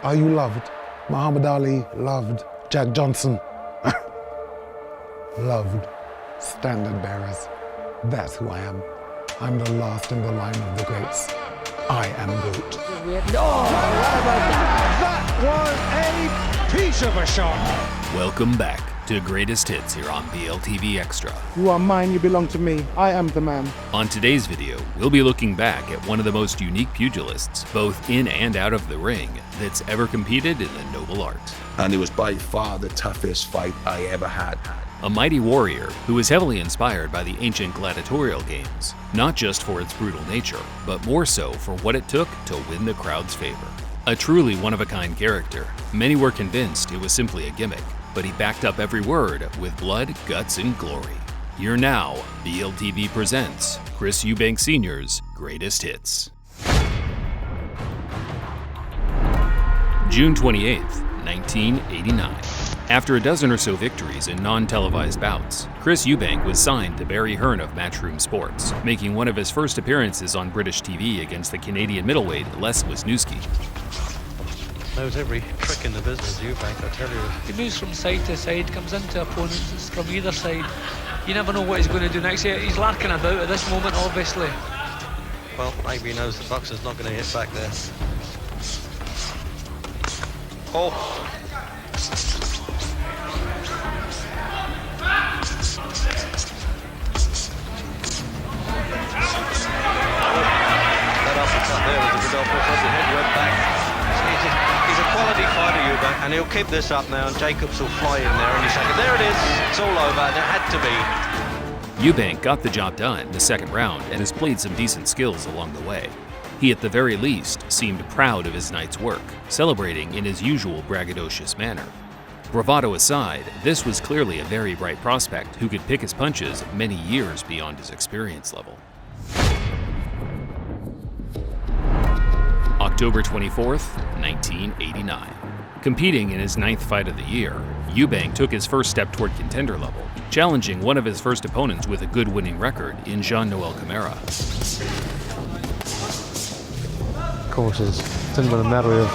Are you loved? Muhammad Ali loved. Jack Johnson loved. Standard bearers. That's who I am. I'm the last in the line of the greats. I am GOAT. That was a piece of a shot. Welcome back to Greatest Hits here on BLTV Extra. You are mine, you belong to me. I am the man. On today's video, we'll be looking back at one of the most unique pugilists, both in and out of the ring, that's ever competed in the noble art. And it was by far the toughest fight I ever had. A mighty warrior who was heavily inspired by the ancient gladiatorial games, not just for its brutal nature, but more so for what it took to win the crowd's favor. A truly one-of-a-kind character, many were convinced it was simply a gimmick, but he backed up every word with blood, guts, and glory. Here now, BLTV presents Chris Eubank Sr.'s Greatest Hits. June 28th, 1989. After a dozen or so victories in non-televised bouts, Chris Eubank was signed to Barry Hearn of Matchroom Sports, making one of his first appearances on British TV against the Canadian middleweight Les Wisniewski. Knows every trick in the business, Eubank, I tell you. He moves from side to side, comes into opponents from either side. You never know what he's going to do next. He's larking about at this moment, obviously. Well, maybe he knows the boxer's not going to hit back there. Oh! That uppercut there was a good uppercut. The head went back. He's a quality fighter, Eubank, and he'll keep this up now, and Jacobs will fly in there any second. There it is, it's all over, and it had to be. Eubank got the job done in the second round and has played some decent skills along the way. He at the very least seemed proud of his night's work, celebrating in his usual braggadocious manner. Bravado aside, this was clearly a very bright prospect who could pick his punches many years beyond his experience level. October 24th, 1989. Competing in his 9th fight of the year, Eubank took his first step toward contender level, challenging one of his first opponents with a good winning record in Jean-Noel Camara. Of course, it's done with a matter of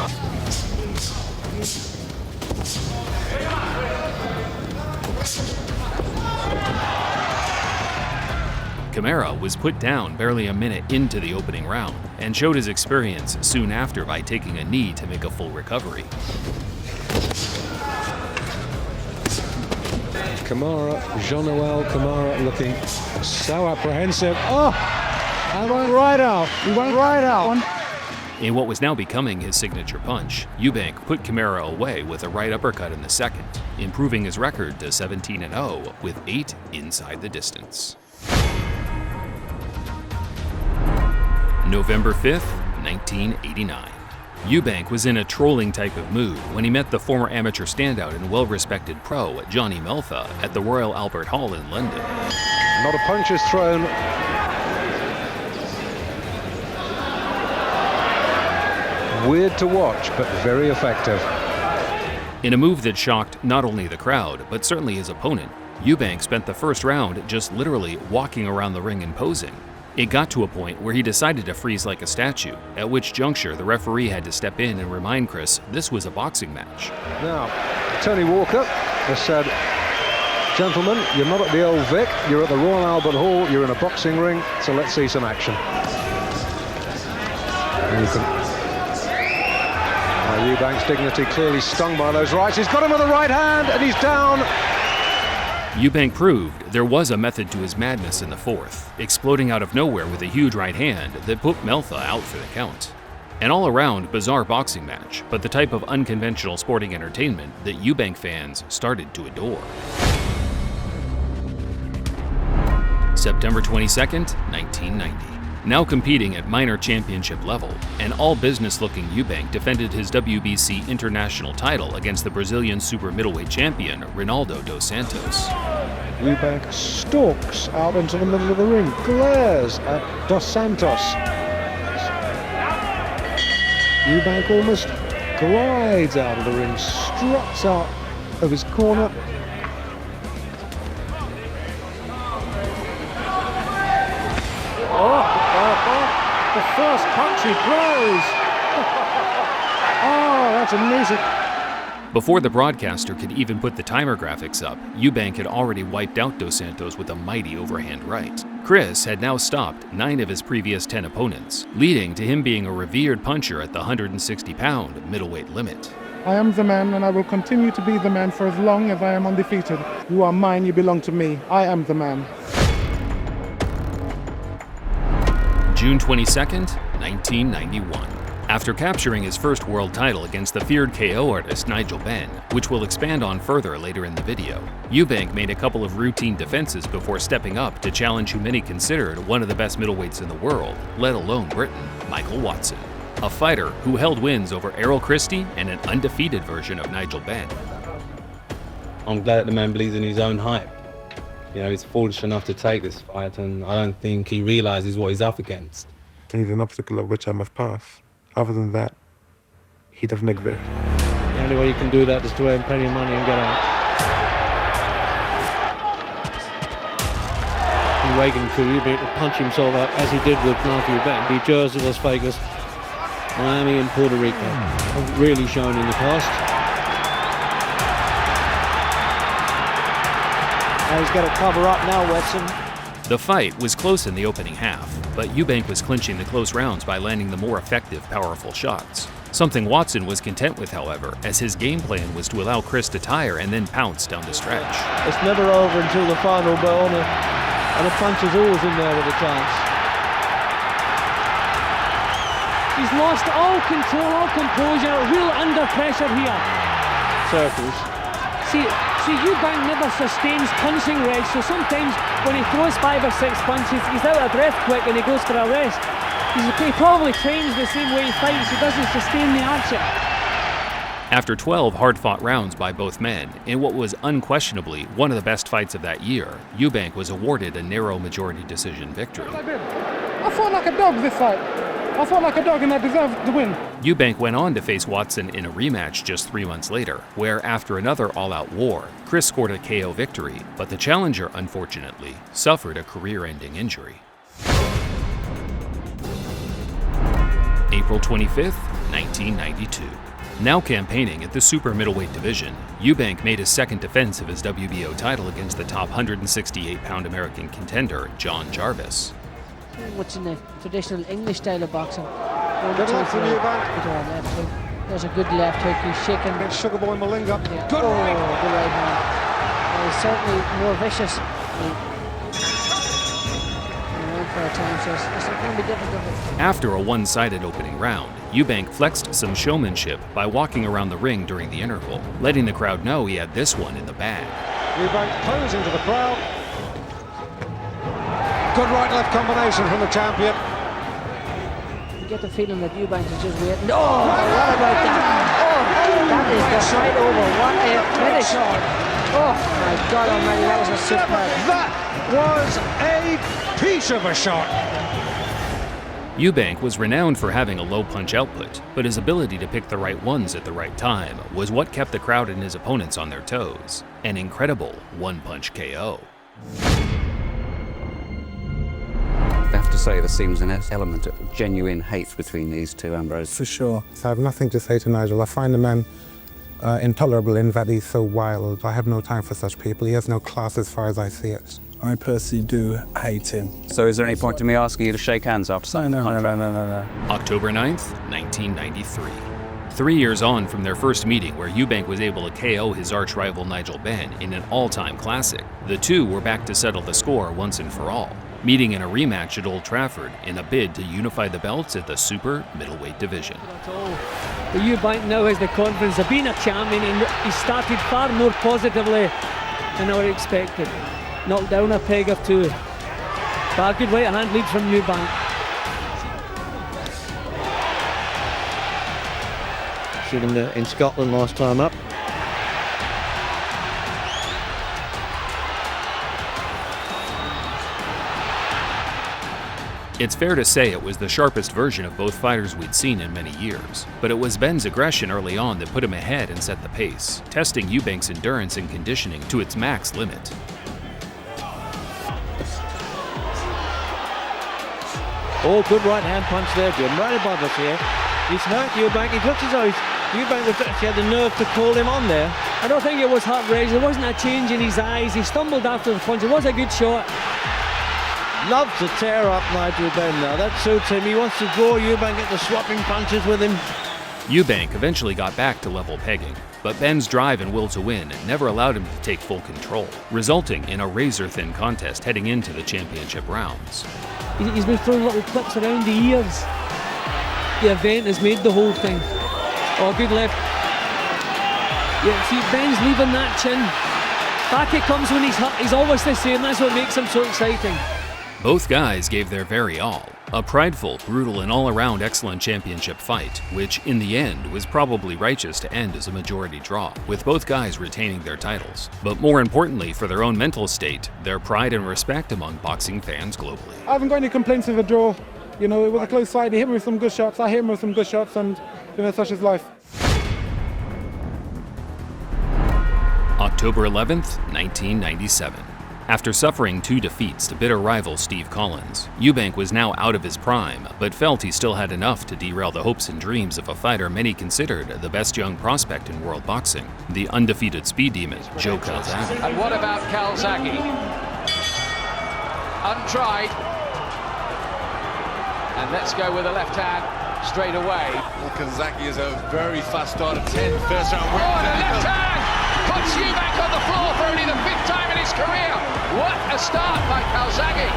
Camara was put down barely a minute into the opening round and showed his experience soon after by taking a knee to make a full recovery. Camara, Jean-Noel Camara looking so apprehensive. Oh! And went right out. He went right out. In what was now becoming his signature punch, Eubank put Camara away with a right uppercut in the second, improving his record to 17-0 with 8 inside the distance. November 5th, 1989. Eubank was in a trolling type of mood when he met the former amateur standout and well-respected pro Johnny Melfa at the Royal Albert Hall in London. Not a punch is thrown. Weird to watch, but very effective. In a move that shocked not only the crowd, but certainly his opponent, Eubank spent the first round just literally walking around the ring and posing. It got to a point where he decided to freeze like a statue, at which juncture the referee had to step in and remind Chris this was a boxing match. Now, Tony Walker has said, gentlemen, you're not at the Old Vic, you're at the Royal Albert Hall, you're in a boxing ring, so let's see some action. Eubank's dignity clearly stung by those rights. He's got him with the right hand, and he's down. Eubank proved there was a method to his madness in the fourth, exploding out of nowhere with a huge right hand that put Melfa out for the count. An all-around bizarre boxing match, but the type of unconventional sporting entertainment that Eubank fans started to adore. September 22nd, 1990. Now competing at minor championship level, an all-business-looking Eubank defended his WBC international title against the Brazilian super middleweight champion Ronaldo dos Santos. Eubank stalks out into the middle of the ring, glares at dos Santos. Eubank almost glides out of the ring, struts out of his corner. The first punch he throws. Oh, watching music. Before the broadcaster could even put the timer graphics up, Eubank had already wiped out Dos Santos with a mighty overhand right. Chris had now stopped 9 of his previous 10 opponents, leading to him being a revered puncher at the 160-pound middleweight limit. I am the man, and I will continue to be the man for as long as I am undefeated. You are mine, you belong to me. I am the man. June 22nd, 1991. After capturing his first world title against the feared KO artist Nigel Benn, which we'll expand on further later in the video, Eubank made a couple of routine defenses before stepping up to challenge who many considered one of the best middleweights in the world, let alone Britain, Michael Watson, a fighter who held wins over Errol Christie and an undefeated version of Nigel Benn. I'm glad that the man believes in his own hype. You know, he's foolish enough to take this fight, and I don't think he realises what he's up against. He's an obstacle of which I must pass. Other than that, he doesn't exist. The only way you can do that is to earn plenty of money and get out. And Reagan could be able to punch himself out as he did with Matthew Benn. New Jersey, Las Vegas, Miami and Puerto Rico have really shown in the past. Now he's got to cover up now, Wetson. The fight was close in the opening half, but Eubank was clinching the close rounds by landing the more effective, powerful shots. Something Watson was content with, however, as his game plan was to allow Chris to tire and then pounce down the stretch. It's never over until the final bell, and a punch is always in there with a chance. He's lost all control, all composure, real under pressure here. Circles. See, Eubank never sustains punching, Reg, so sometimes when he throws 5 or 6 punches, he's out of breath quick and he goes for a rest. He probably trains the same way he fights, he doesn't sustain the action. After 12 hard-fought rounds by both men, in what was unquestionably one of the best fights of that year, Eubank was awarded a narrow majority decision victory. I fought like a dog this fight. I fought like a dog and I deserved the win. Eubank went on to face Watson in a rematch just 3 months later, where after another all-out war, Chris scored a KO victory, but the challenger, unfortunately, suffered a career-ending injury. April 25th, 1992. Now campaigning at the super middleweight division, Eubank made his second defense of his WBO title against the top 168-pound American contender, John Jarvis. What's in the traditional English style of boxing. Good luck from Eubank. There's a good left hook, he's shaking. It's Sugar Boy Malinga. Yeah. Good right. Good right hand. He's certainly more vicious. For a time, so it's going to be difficult. After a one-sided opening round, Eubank flexed some showmanship by walking around the ring during the interval, letting the crowd know he had this one in the bag. Eubank posing to the crowd. Good right-left combination from the champion. You get the feeling that Eubank is just waiting. Oh, what about that? Oh, that is the fight over. What a finish. Oh, my God almighty, that was a superb. That was a piece of a shot. Eubank was renowned for having a low punch output, but his ability to pick the right ones at the right time was what kept the crowd and his opponents on their toes. An incredible one-punch KO. I have to say there seems an element of genuine hate between these two, Ambrose. For sure. I have nothing to say to Nigel. I find the man intolerable in that he's so wild. I have no time for such people. He has no class as far as I see it. I personally do hate him. So is there any point to me asking you to shake hands after? No. October 9th, 1993. 3 years on from their first meeting where Eubank was able to KO his arch-rival Nigel Benn in an all-time classic, the two were back to settle the score once and for all, meeting in a rematch at Old Trafford in a bid to unify the belts at the super middleweight division. But Eubank now has the confidence of being a champion, and he started far more positively than I would expected. Knocked down a peg or two. But a good right hand lead from Eubank. Seen him in Scotland last time up. It's fair to say it was the sharpest version of both fighters we'd seen in many years, but it was Benn's aggression early on that put him ahead and set the pace, testing Eubank's endurance and conditioning to its max limit. Oh, good right hand punch there, Jim. Right above us here. He's hurt Eubank. He looks as though Eubank actually had the nerve to call him on there. I don't think it was heart-raising. There wasn't a change in his eyes. He stumbled after the punch. It was a good shot. Loves to tear up Nigel Benn now. That suits him. He wants to draw Eubank into swapping punches with him. Eubank eventually got back to level pegging, but Benn's drive and will to win never allowed him to take full control, resulting in a razor-thin contest heading into the championship rounds. He's been throwing little clips around the ears. The event has made the whole thing. Oh, good left. Yeah, see, Ben's leaving that chin. Back it comes when he's hurt. He's always the same. That's what makes him so exciting. Both guys gave their very all. A prideful, brutal, and all-around excellent championship fight, which in the end was probably righteous to end as a majority draw, with both guys retaining their titles. But more importantly for their own mental state, their pride and respect among boxing fans globally. I haven't got any complaints with the draw. You know, it was a close fight. He hit me with some good shots. I hit him with some good shots, and you know, such is life. October 11th, 1997. After suffering 2 defeats to bitter rival Steve Collins, Eubank was now out of his prime, but felt he still had enough to derail the hopes and dreams of a fighter many considered the best young prospect in world boxing, the undefeated speed demon, Joe Calzaghe. And what about Calzaghe? Untried. And let's go with the left hand straight away. Well, Calzaghe is a very fast starter, 10 first round wins. Oh, the left hand puts Eubank on the floor for only the 5th time in his career. What a start by Calzaghe.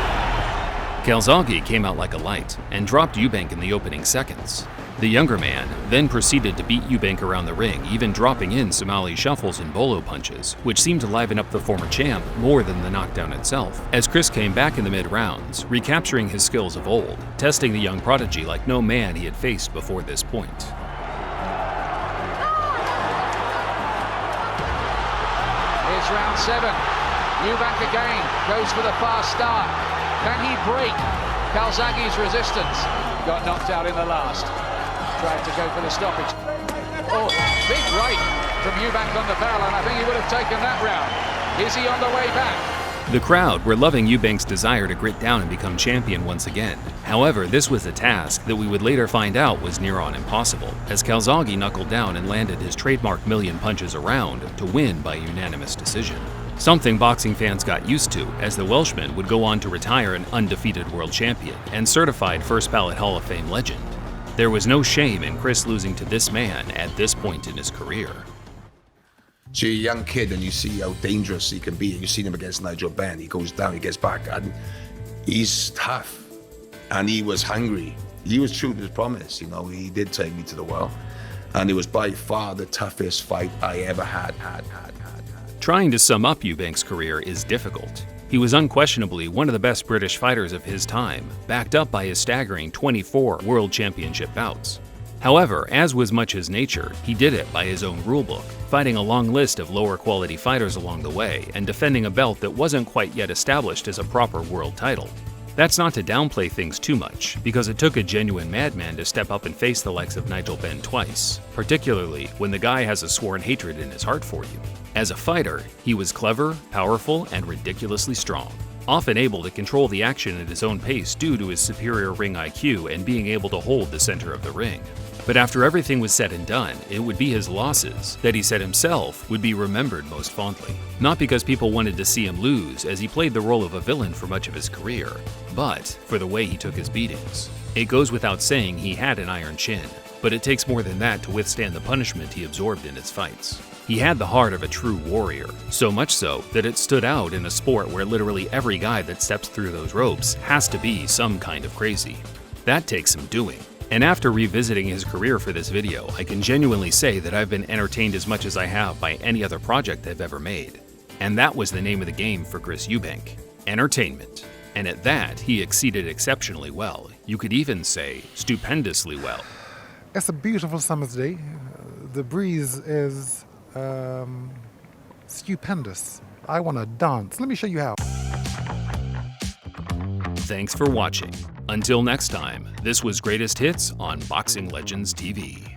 Calzaghe came out like a light and dropped Eubank in the opening seconds. The younger man then proceeded to beat Eubank around the ring, even dropping in Somali shuffles and bolo punches, which seemed to liven up the former champ more than the knockdown itself, as Chris came back in the mid-rounds, recapturing his skills of old, testing the young prodigy like no man he had faced before this point. Here's round 7. Eubank again goes for the fast start. Can he break Calzaghe's resistance? Got knocked out in the last. Tried to go for the stoppage. Oh, big right from Eubank on the barrel, and I think he would have taken that round. Is he on the way back? The crowd were loving Eubank's desire to grit down and become champion once again. However, this was a task that we would later find out was near on impossible, as Calzaghe knuckled down and landed his trademark million punches around to win by unanimous decision. Something boxing fans got used to, as the Welshman would go on to retire an undefeated world champion and certified first ballot Hall of Fame legend. There was no shame in Chris losing to this man at this point in his career. So you're a young kid and you see how dangerous he can be. You've seen him against Nigel Benn. He goes down, he gets back, and he's tough. And he was hungry. He was true to his promise. You know, he did take me to the world. And it was by far the toughest fight I ever had. Trying to sum up Eubank's career is difficult. He was unquestionably one of the best British fighters of his time, backed up by his staggering 24 World Championship bouts. However, as was much his nature, he did it by his own rulebook, fighting a long list of lower quality fighters along the way and defending a belt that wasn't quite yet established as a proper world title. That's not to downplay things too much, because it took a genuine madman to step up and face the likes of Nigel Benn twice, particularly when the guy has a sworn hatred in his heart for you. As a fighter, he was clever, powerful, and ridiculously strong, often able to control the action at his own pace due to his superior ring IQ and being able to hold the center of the ring. But after everything was said and done, it would be his losses that he said himself would be remembered most fondly. Not because people wanted to see him lose, as he played the role of a villain for much of his career, but for the way he took his beatings. It goes without saying he had an iron chin, but it takes more than that to withstand the punishment he absorbed in his fights. He had the heart of a true warrior, so much so that it stood out in a sport where literally every guy that steps through those ropes has to be some kind of crazy. That takes some doing. And after revisiting his career for this video, I can genuinely say that I've been entertained as much as I have by any other project I've ever made. And that was the name of the game for Chris Eubank: entertainment. And at that, he exceeded exceptionally well. You could even say stupendously well. It's a beautiful summer's day. The breeze is stupendous. I want to dance. Let me show you how. Thanks for watching. Until next time, this was Greatest Hits on Boxing Legends TV.